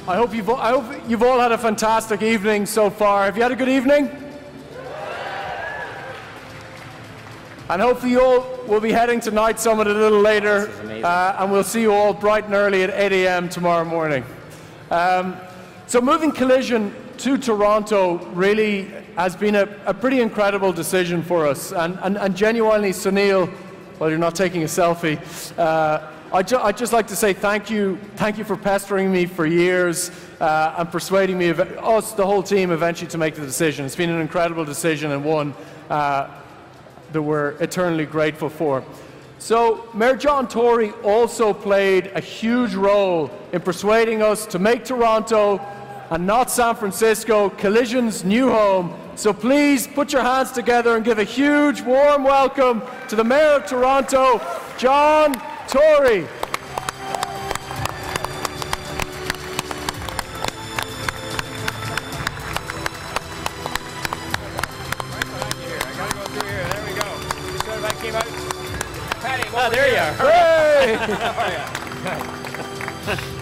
I hope you've all had a fantastic evening so far. Have you had a good evening? And hopefully you all will be heading to Night Summit a little later, and we'll see you all bright and early at 8 a.m. tomorrow morning. So moving Collision to Toronto really has been a pretty incredible decision for us, and genuinely, Sunil, well, you're not taking a selfie. I'd just like to say thank you for pestering me for years and persuading me, us, the whole team, eventually to make the decision. It's been an incredible decision, and one that we're eternally grateful for. So Mayor John Tory also played a huge role in persuading us to make Toronto, and not San Francisco, Collision's new home. So please put your hands together and give a huge warm welcome to the Mayor of Toronto, John Tory. Oh, there you are.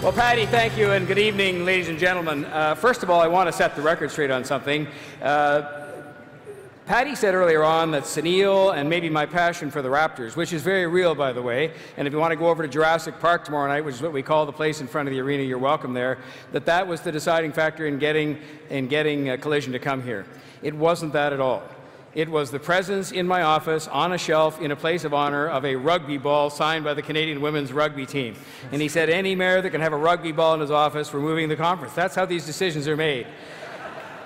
Well, Paddy, thank you, and good evening, ladies and gentlemen. First of all, I want to set the record straight on something. Paddy said earlier on that Sunil and maybe my passion for the Raptors, which is very real, by the way, and if you want to go over to Jurassic Park tomorrow night, which is what we call the place in front of the arena, you're welcome there, that was the deciding factor in getting Collision to come here. It wasn't that at all. It was the presence in my office on a shelf in a place of honor of a rugby ball signed by the Canadian women's rugby team. And he said any mayor that can have a rugby ball in his office, we're moving the conference. That's how these decisions are made.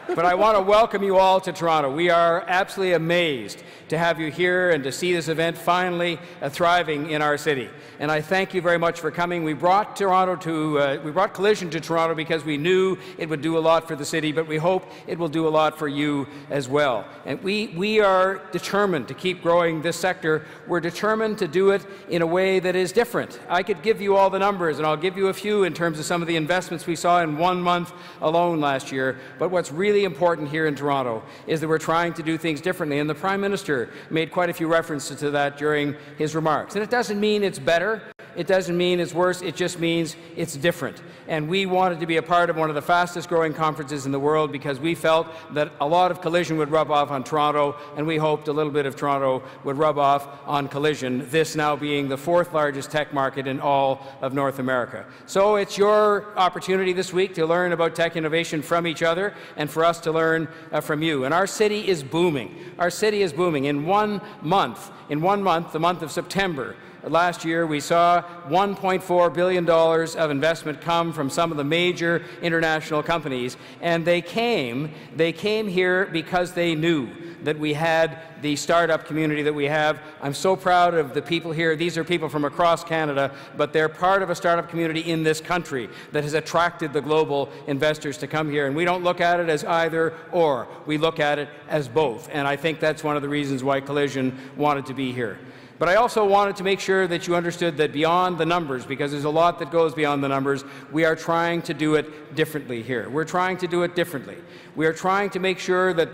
But I want to welcome you all to Toronto. We are absolutely amazed to have you here and to see this event finally thriving in our city. And I thank you very much for coming. We brought Collision to Toronto because we knew it would do a lot for the city, but we hope it will do a lot for you as well. And we are determined to keep growing this sector. We're determined to do it in a way that is different. I could give you all the numbers, and I'll give you a few in terms of some of the investments we saw in 1 month alone last year. But what's really important here in Toronto is that we're trying to do things differently, and the Prime Minister made quite a few references to that during his remarks. And it doesn't mean it's better, it doesn't mean it's worse, it just means it's different. And we wanted to be a part of one of the fastest growing conferences in the world because we felt that a lot of Collision would rub off on Toronto, and we hoped a little bit of Toronto would rub off on Collision, this now being the 4th largest tech market in all of North America. So it's your opportunity this week to learn about tech innovation from each other and for us to learn from you. And our city is booming. Our city is booming. In 1 month, the month of September, last year, we saw $1.4 billion of investment come from some of the major international companies, and they came here because they knew that we had the startup community that we have. I'm so proud of the people here. These are people from across Canada, but they're part of a startup community in this country that has attracted the global investors to come here. And we don't look at it as either or. We look at it as both. And I think that's one of the reasons why Collision wanted to be here. But I also wanted to make sure that you understood that beyond the numbers, because there's a lot that goes beyond the numbers, we are trying to do it differently here. We're trying to do it differently. We are trying to make sure that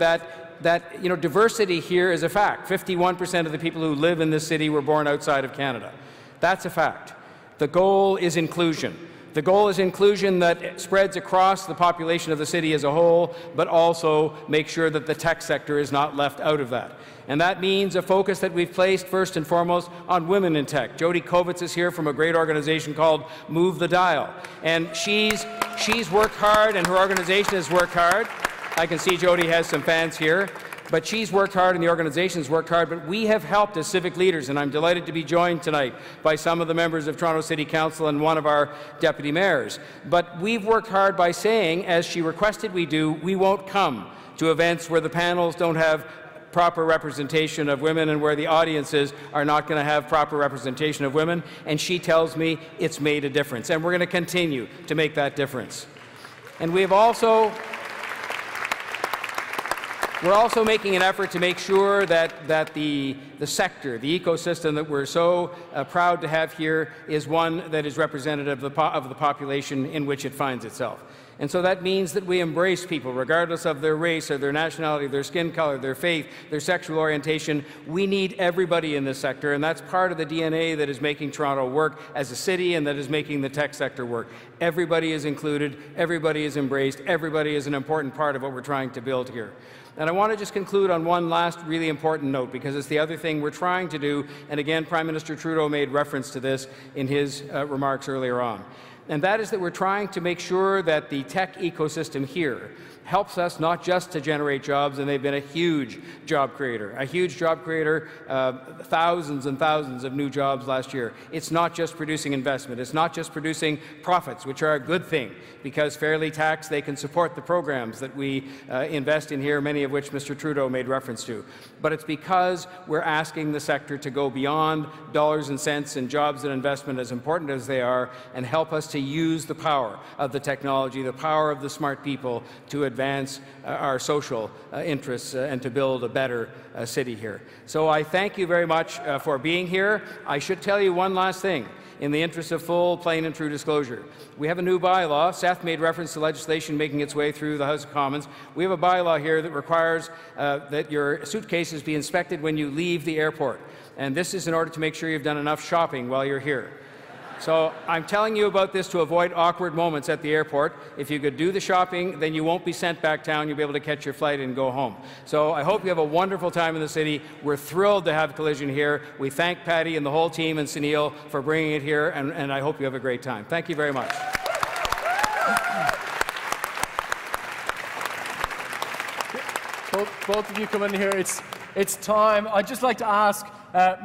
diversity here is a fact. 51% of the people who live in this city were born outside of Canada. That's a fact. The goal is inclusion. The goal is inclusion that spreads across the population of the city as a whole, but also make sure that the tech sector is not left out of that. And that means a focus that we've placed first and foremost on women in tech. Jody Kovitz is here from a great organization called Move the Dial. And she's worked hard, and her organization has worked hard. I can see Jody has some fans here. But she's worked hard and the organization's worked hard, but we have helped as civic leaders, and I'm delighted to be joined tonight by some of the members of Toronto City Council and one of our deputy mayors. But we've worked hard by saying, as she requested we do, we won't come to events where the panels don't have proper representation of women and where the audiences are not going to have proper representation of women, and she tells me it's made a difference, and we're going to continue to make that difference. And we're also making an effort to make sure that the the sector, the ecosystem that we're so proud to have here is one that is representative of the population in which it finds itself. And so that means that we embrace people, regardless of their race or their nationality, their skin color, their faith, their sexual orientation. We need everybody in this sector, and that's part of the DNA that is making Toronto work as a city and that is making the tech sector work. Everybody is included, everybody is embraced, everybody is an important part of what we're trying to build here. And I want to just conclude on one last really important note, because it's the other thing we're trying to do, and again, Prime Minister Trudeau made reference to this in his remarks earlier on. And that is that we're trying to make sure that the tech ecosystem here helps us not just to generate jobs, and they've been a huge job creator, thousands and thousands of new jobs last year. It's not just producing investment. It's not just producing profits, which are a good thing, because fairly taxed, they can support the programs that we invest in here, many of which Mr. Trudeau made reference to. But it's because we're asking the sector to go beyond dollars and cents and jobs and investment, as important as they are, and help us to use the power of the technology, the power of the smart people to advance our social interests and to build a better city here. So I thank you very much for being here. I should tell you one last thing. In the interest of full, plain and true disclosure, we have a new bylaw. Seth made reference to legislation making its way through the House of Commons. We have a bylaw here that requires that your suitcases be inspected when you leave the airport. And this is in order to make sure you've done enough shopping while you're here. So I'm telling you about this to avoid awkward moments at the airport. If you could do the shopping, then you won't be sent back town. You'll be able to catch your flight and go home. So I hope you have a wonderful time in the city. We're thrilled to have Collision here. We thank Paddy and the whole team and Sunil for bringing it here, and I hope you have a great time. Thank you very much. Both of you come in here. It's time. I'd just like to ask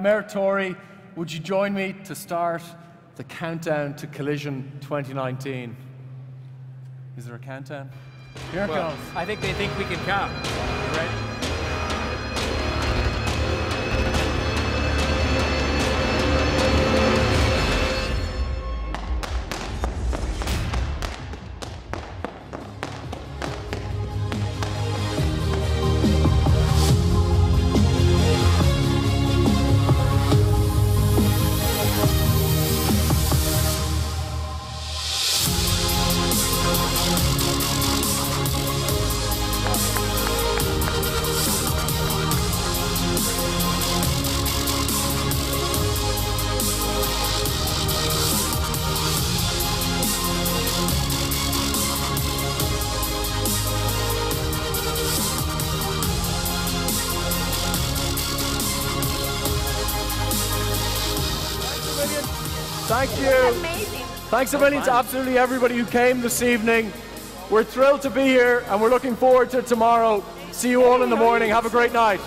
Mayor Tory, would you join me to start the countdown to Collision 2019. Is there a countdown? Here it goes. I think they think we can count. You ready? Thank you. Amazing. Thanks a million to absolutely everybody who came this evening. We're thrilled to be here and we're looking forward to tomorrow. See you all in the morning. Have a great night.